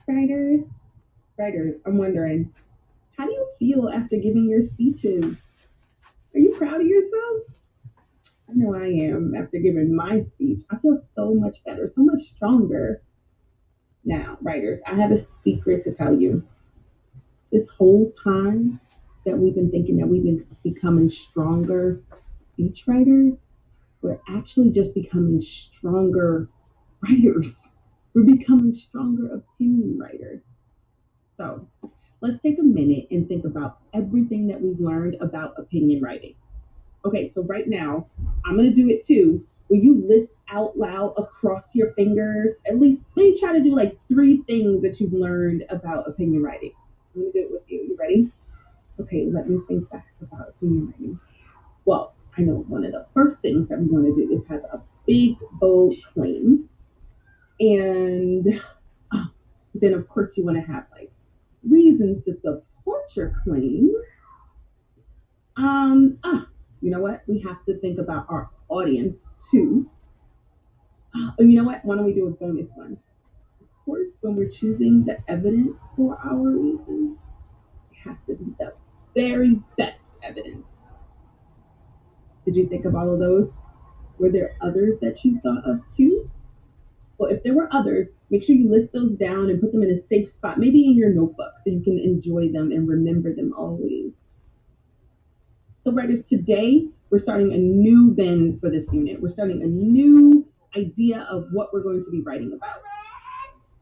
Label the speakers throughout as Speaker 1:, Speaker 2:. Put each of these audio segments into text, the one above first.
Speaker 1: writers? Writers, I'm wondering, how do you feel after giving your speeches? Are you proud of yourself? I know I am after giving my speech. I feel so much better, so much stronger. Now, writers, I have a secret to tell you. This whole time that we've been thinking that we've been becoming stronger speech writers, we're actually just becoming stronger writers. We're becoming stronger opinion writers. So let's take a minute and think about everything that we've learned about opinion writing. Okay, so right now, I'm going to do it too. Will you list out loud across your fingers? At least, let me try to do like three things that you've learned about opinion writing. I'm going to do it with you. You ready? Okay, let me think back about opinion writing. Well, I know one of the first things that we want to do is have a big, bold claim. And uh, then, of course, you want to have like reasons to support your claim. You know what? We have to think about our audience too. And you know what? Why don't we do a bonus one? Of course, when we're choosing the evidence for our reasons, it has to be the very best evidence. Did you think of all of those? Were there others that you thought of too? Well, if there were others, make sure you list those down and put them in a safe spot, maybe in your notebook, so you can enjoy them and remember them always. So, writers, today we're starting a new bend for this unit. We're starting a new idea of what we're going to be writing about.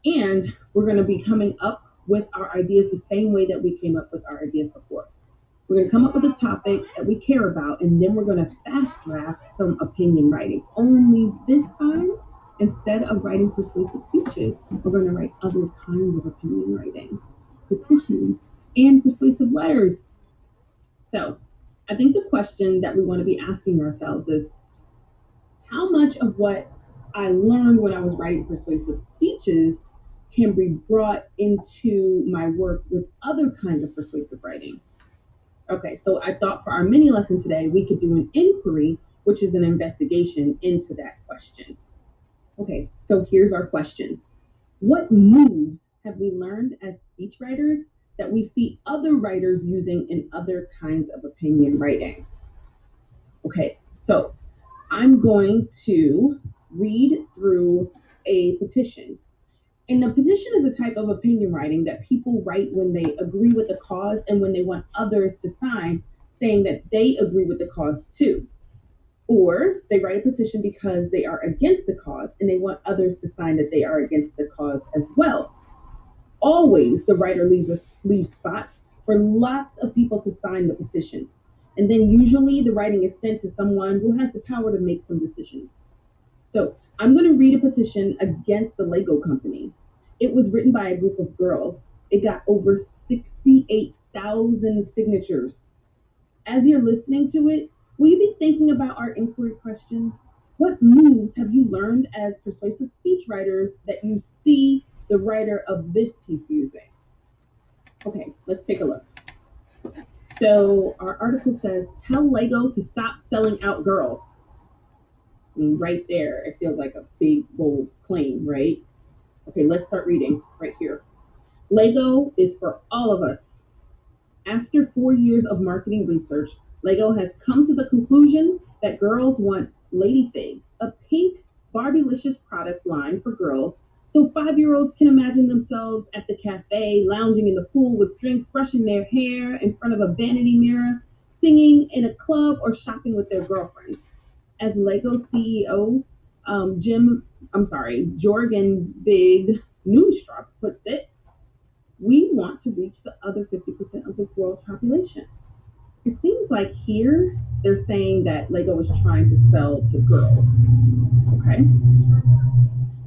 Speaker 1: And we're going to be coming up with our ideas the same way that we came up with our ideas before. We're going to come up with a topic that we care about, and then we're going to fast draft some opinion writing. Only this time, instead of writing persuasive speeches, we're going to write other kinds of opinion writing, petitions, and persuasive letters. So, I think the question that we want to be asking ourselves is, how much of what I learned when I was writing persuasive speeches can be brought into my work with other kinds of persuasive writing? Okay, so I thought for our mini lesson today, we could do an inquiry, which is an investigation into that question. Okay, so here's our question. What moves have we learned as speechwriters that we see other writers using in other kinds of opinion writing? Okay, so I'm going to read through a petition. And a petition is a type of opinion writing that people write when they agree with the cause and when they want others to sign, saying that they agree with the cause too. Or they write a petition because they are against the cause and they want others to sign that they are against the cause as well. Always the writer leaves spots for lots of people to sign the petition. And then usually the writing is sent to someone who has the power to make some decisions. So I'm going to read a petition against the Lego company. It was written by a group of girls. It got over 68,000 signatures. As you're listening to it, will you be thinking about our inquiry question? What moves have you learned as persuasive speechwriters that you see the writer of this piece using? Okay, let's take a look. So our article says, tell Lego to stop selling out girls. I mean, right there, it feels like a big, bold claim, right? Okay, let's start reading right here. Lego is for all of us. After 4 years of marketing research, Lego has come to the conclusion that girls want Lady Figs, a pink Barbie-licious product line for girls, so 5-year-olds can imagine themselves at the cafe, lounging in the pool with drinks, brushing their hair in front of a vanity mirror, singing in a club, or shopping with their girlfriends. As Lego CEO Jorgen Big Noonstruck puts it, we want to reach the other 50% of the world's population. It seems like here they're saying that Lego is trying to sell to girls. Okay.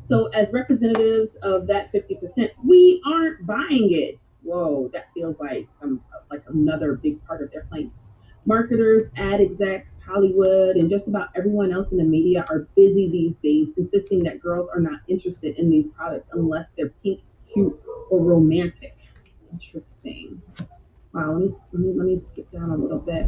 Speaker 1: So as representatives of that 50%, we aren't buying it. Whoa, that feels like another big part of their claim. Marketers, ad execs, Hollywood, and just about everyone else in the media are busy these days insisting that girls are not interested in these products unless they're pink, cute, or romantic. Interesting. Wow, let me skip down a little bit.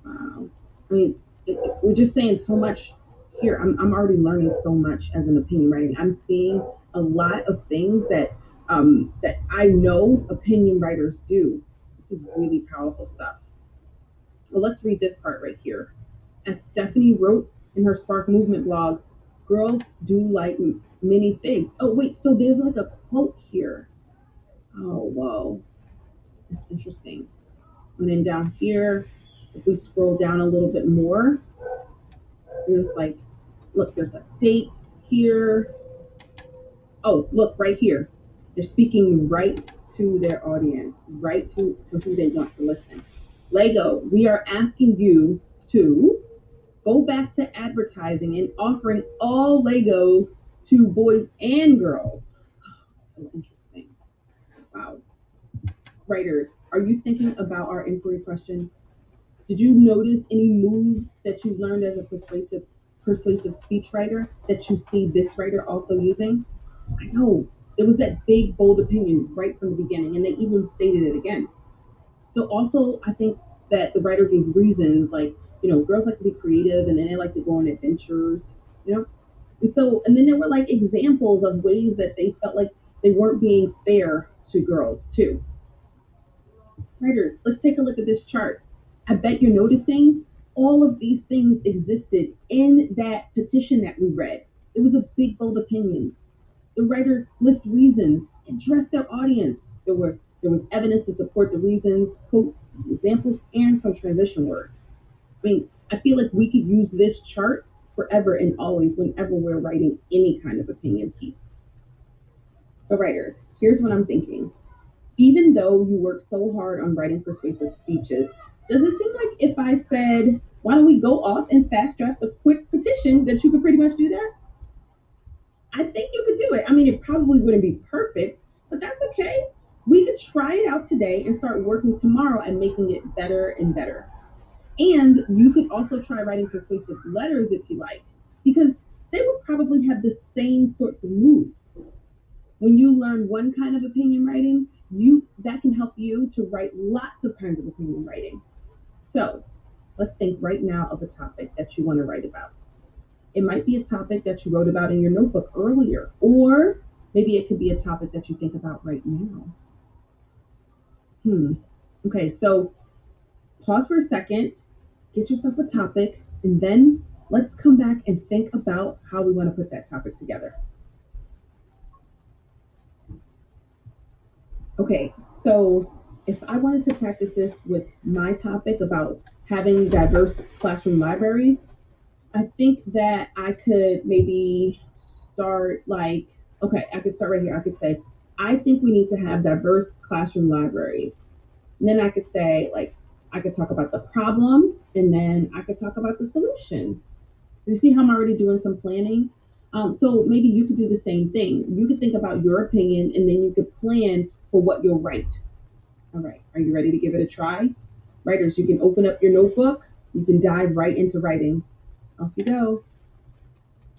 Speaker 1: Wow. I mean, we're just saying so much here. I'm already learning so much as an opinion writing. I'm seeing a lot of things that that I know opinion writers do. This is really powerful stuff. Well, let's read this part right here. As Stephanie wrote in her Spark Movement blog, girls do like many things. Oh, wait, so there's like a quote here. Oh, whoa. That's interesting. And then down here, if we scroll down a little bit more, there's like, look, there's like dates here. Oh, look, right here. They're speaking right to their audience, right to who they want to listen. Lego, we are asking you to go back to advertising and offering all Legos to boys and girls. Oh, so interesting. Wow. Writers, are you thinking about our inquiry question? Did you notice any moves that you learned as a persuasive speechwriter that you see this writer also using? I know there was that big bold opinion right from the beginning, and they even stated it again. So also, I think that the writer gave reasons like, girls like to be creative and then they like to go on adventures, you know? And then there were like examples of ways that they felt like they weren't being fair to girls too. Writers, let's take a look at this chart. I bet you're noticing all of these things existed in that petition that we read. It was a big, bold opinion. The writer lists reasons, addressed their audience. There was evidence to support the reasons, quotes, examples, and some transition words. I mean, I feel like we could use this chart forever and always whenever we're writing any kind of opinion piece. So writers, here's what I'm thinking. Even though you work so hard on writing persuasive speeches, does it seem like if I said, why don't we go off and fast draft a quick petition that you could pretty much do that? I think you could do it. I mean, it probably wouldn't be perfect, but that's okay. We could try it out today and start working tomorrow and making it better and better. And you could also try writing persuasive letters if you like, because they will probably have the same sorts of moves. When you learn one kind of opinion writing, you that can help you to write lots of kinds of opinion writing. So let's think right now of a topic that you want to write about. It might be a topic that you wrote about in your notebook earlier, or maybe it could be a topic that you think about right now. Okay, so pause for a second, get yourself a topic, and then let's come back and think about how we want to put that topic together. Okay, so if I wanted to practice this with my topic about having diverse classroom libraries, I think that I could maybe start like, okay, I could start right here. I could say, I think we need to have diverse classroom libraries. And then I could say, like, I could talk about the problem and then I could talk about the solution. Do you see how I'm already doing some planning? So maybe you could do the same thing. You could think about your opinion and then you could plan for what you'll write. All right, are you ready to give it a try? Writers, you can open up your notebook. You can dive right into writing. Off you go.